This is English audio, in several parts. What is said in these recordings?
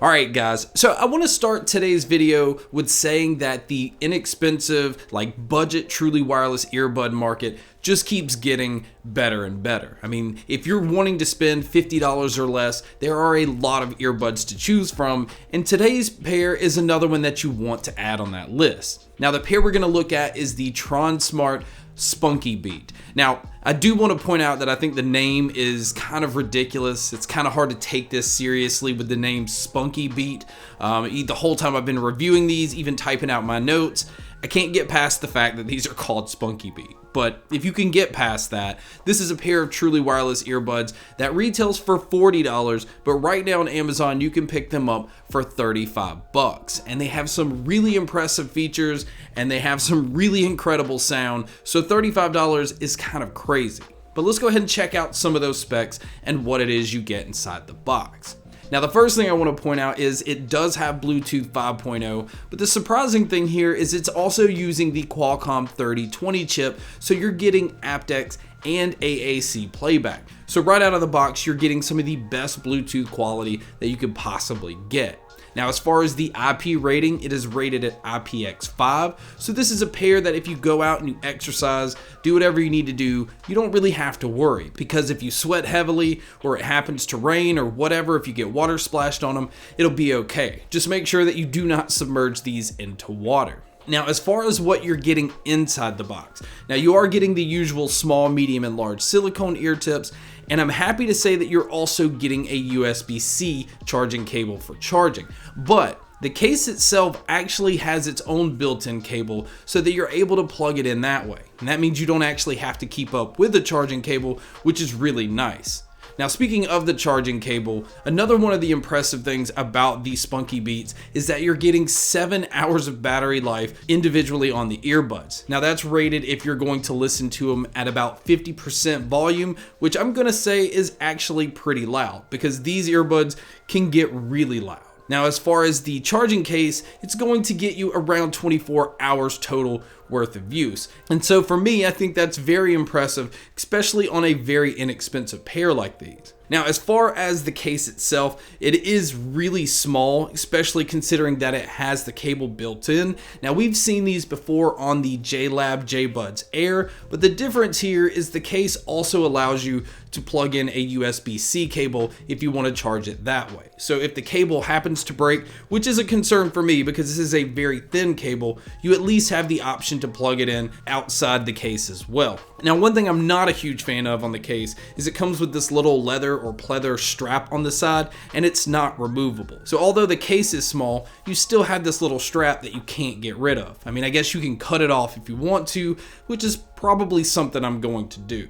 Alright guys, so I want to start today's video with saying that the inexpensive, budget, truly wireless earbud market just keeps getting better and better. I mean, if you're wanting to spend $50 or less, there are a lot of earbuds to choose from, and today's pair is another one that you want to add on that list. Now the pair we're going to look at is the Tronsmart Spunky Beat. Now, I do want to point out that I think the name is kind of ridiculous. It's kind of hard to take this seriously with the name Spunky Beat. The whole time I've been reviewing these, even typing out my notes, I can't get past the fact that these are called Spunky Beat. But if you can get past that, this is a pair of truly wireless earbuds that retails for $40, but right now on Amazon you can pick them up for $35. And they have some really impressive features and they have some really incredible sound, so $35 is kind of crazy. But let's go ahead and check out some of those specs and what it is you get inside the box. Now the first thing I want to point out is it does have Bluetooth 5.0, but the surprising thing here is it's also using the Qualcomm 3020 chip, so you're getting aptX and AAC playback. So right out of the box, you're getting some of the best Bluetooth quality that you could possibly get. Now, as far as the IP rating, it is rated at IPX5. So this is a pair that if you go out and you exercise, do whatever you need to do, you don't really have to worry, because if you sweat heavily or it happens to rain or whatever, if you get water splashed on them, it'll be okay. Just make sure that you do not submerge these into water. Now, as far as what you're getting inside the box, now you are getting the usual small, medium, and large silicone ear tips, and I'm happy to say that you're also getting a USB-C charging cable for charging. But the case itself actually has its own built-in cable so that you're able to plug it in that way. And that means you don't actually have to keep up with the charging cable, which is really nice. Now, speaking of the charging cable, another one of the impressive things about these Spunky Beats is that you're getting 7 hours of battery life individually on the earbuds. Now that's rated if you're going to listen to them at about 50% volume, which I'm gonna say is actually pretty loud because these earbuds can get really loud. Now, as far as the charging case, it's going to get you around 24 hours total worth of use. And so for me, I think that's very impressive, especially on a very inexpensive pair like these. Now, as far as the case itself, it is really small, especially considering that it has the cable built in. Now, we've seen these before on the JLab JBuds Air, but the difference here is the case also allows you to plug in a USB-C cable if you want to charge it that way. So if the cable happens to break, which is a concern for me because this is a very thin cable, you at least have the option to plug it in outside the case as well. Now, one thing I'm not a huge fan of on the case is it comes with this little leather or pleather strap on the side, and it's not removable. So although the case is small, you still have this little strap that you can't get rid of. I mean, I guess you can cut it off if you want to, which is probably something I'm going to do.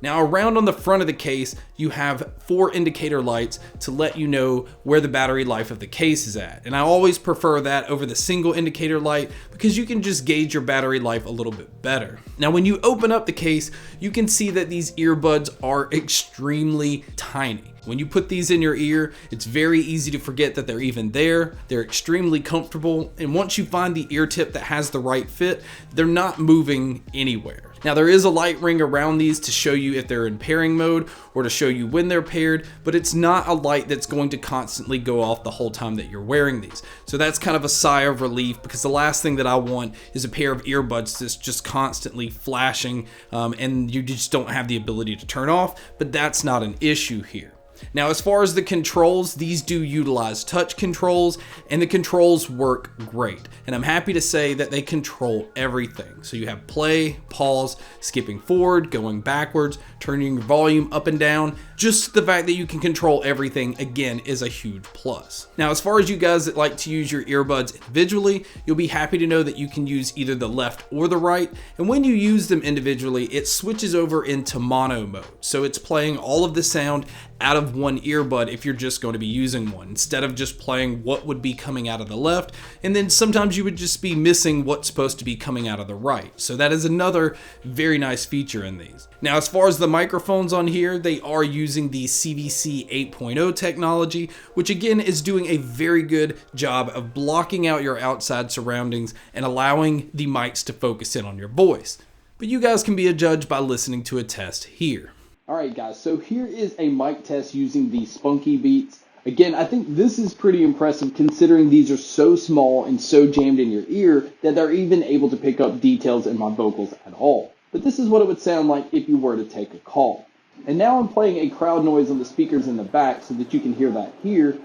Now, around on the front of the case, you have 4 indicator lights to let you know where the battery life of the case is at. And I always prefer that over the single indicator light because you can just gauge your battery life a little bit better. Now, when you open up the case, you can see that these earbuds are extremely tiny. When you put these in your ear, it's very easy to forget that they're even there. They're extremely comfortable, and once you find the ear tip that has the right fit, they're not moving anywhere. Now, there is a light ring around these to show you if they're in pairing mode or to show you when they're paired, but it's not a light that's going to constantly go off the whole time that you're wearing these. So that's kind of a sigh of relief, because the last thing that I want is a pair of earbuds that's just constantly flashing and you just don't have the ability to turn off, but that's not an issue here. Now, as far as the controls, these do utilize touch controls, and the controls work great. And I'm happy to say that they control everything. So you have play, pause, skipping forward, going backwards, turning your volume up and down. Just the fact that you can control everything, again, is a huge plus. Now, as far as you guys that like to use your earbuds individually, you'll be happy to know that you can use either the left or the right. And when you use them individually, it switches over into mono mode. So it's playing all of the sound out of one earbud if you're just going to be using one, instead of just playing what would be coming out of the left, and then sometimes you would just be missing what's supposed to be coming out of the right. So that is another very nice feature in these. Now, as far as the microphones on here, they are using the CVC 8.0 technology, which again is doing a very good job of blocking out your outside surroundings and allowing the mics to focus in on your voice. But you guys can be a judge by listening to a test here. Alright guys, so here is a mic test using the Spunky Beats. Again, I think this is pretty impressive considering these are so small and so jammed in your ear that they're even able to pick up details in my vocals at all. But this is what it would sound like if you were to take a call. And now I'm playing a crowd noise on the speakers in the back so that you can hear that here.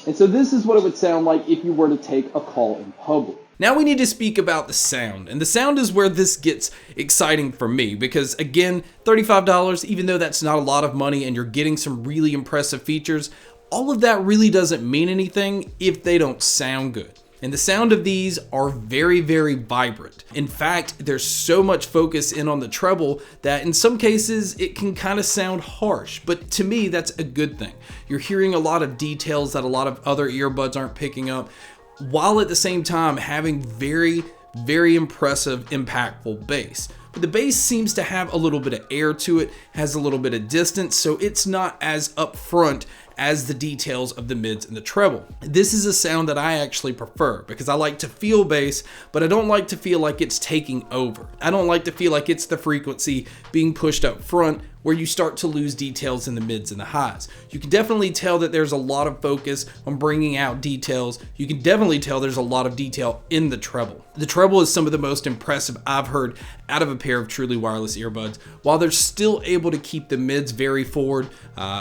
And so this is what it would sound like if you were to take a call in public. Now we need to speak about the sound, and the sound is where this gets exciting for me because, again, $35, even though that's not a lot of money and you're getting some really impressive features, all of that really doesn't mean anything if they don't sound good. And the sound of these are very, very vibrant. In fact, there's so much focus in on the treble that in some cases it can kind of sound harsh, but to me that's a good thing. You're hearing a lot of details that a lot of other earbuds aren't picking up, while at the same time having very, very impressive, impactful bass. But the bass seems to have a little bit of air to it, has a little bit of distance, so it's not as upfront as the details of the mids and the treble. This is a sound that I actually prefer because I like to feel bass, but I don't like to feel like it's taking over. I don't like to feel like it's the frequency being pushed up front where you start to lose details in the mids and the highs. You can definitely tell that there's a lot of focus on bringing out details. You can definitely tell there's a lot of detail in the treble. The treble is some of the most impressive I've heard out of a pair of truly wireless earbuds, while they're still able to keep the mids very forward.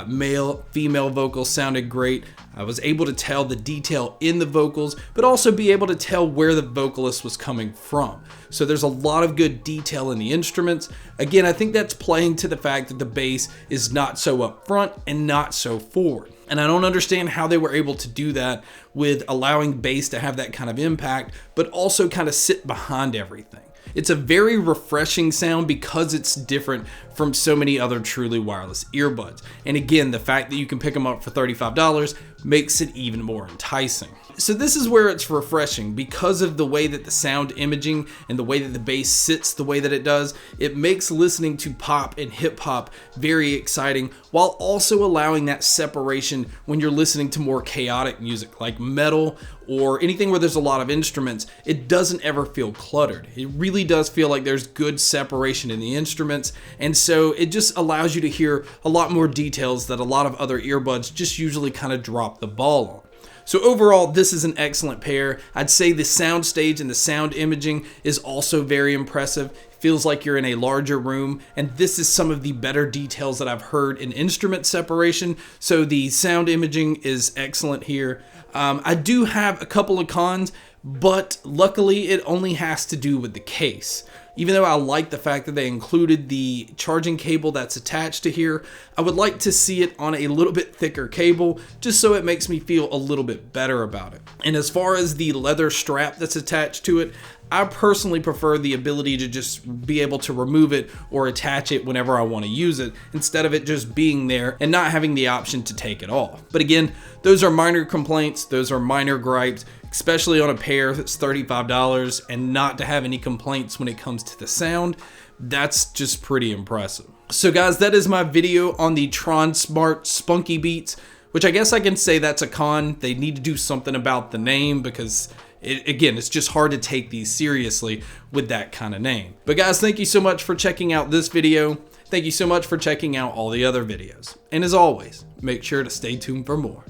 Male, female vocals sounded great. I was able to tell the detail in the vocals, but also be able to tell where the vocalist was coming from. So there's a lot of good detail in the instruments. Again, I think that's playing to the fact that the bass is not so up front and not so forward. And I don't understand how they were able to do that with allowing bass to have that kind of impact, but also kind of sit behind everything. It's a very refreshing sound because it's different from so many other truly wireless earbuds. And again, the fact that you can pick them up for $35 makes it even more enticing. So this is where it's refreshing because of the way that the sound imaging and the way that the bass sits the way that it does. It makes listening to pop and hip hop very exciting while also allowing that separation when you're listening to more chaotic music like metal or anything where there's a lot of instruments. It doesn't ever feel cluttered. It really does feel like there's good separation in the instruments, and so it just allows you to hear a lot more details that a lot of other earbuds just usually kind of drop the ball on. So overall, this is an excellent pair. I'd say the sound stage and the sound imaging is also very impressive. Feels like you're in a larger room, and this is some of the better details that I've heard in instrument separation. So the sound imaging is excellent here. I do have a couple of cons, but luckily it only has to do with the case. Even though I like the fact that they included the charging cable that's attached to here, I would like to see it on a little bit thicker cable just so it makes me feel a little bit better about it. And as far as the leather strap that's attached to it, I personally prefer the ability to just be able to remove it or attach it whenever I want to use it instead of it just being there and not having the option to take it off. But again, those are minor complaints, those are minor gripes, especially on a pair that's $35, and not to have any complaints when it comes to the sound. That's just pretty impressive. So guys, that is my video on the Tron Smart Spunky Beats, which I guess I can say that's a con. They need to do something about the name because again, it's just hard to take these seriously with that kind of name. But guys, thank you so much for checking out this video. Thank you so much for checking out all the other videos. And as always, make sure to stay tuned for more.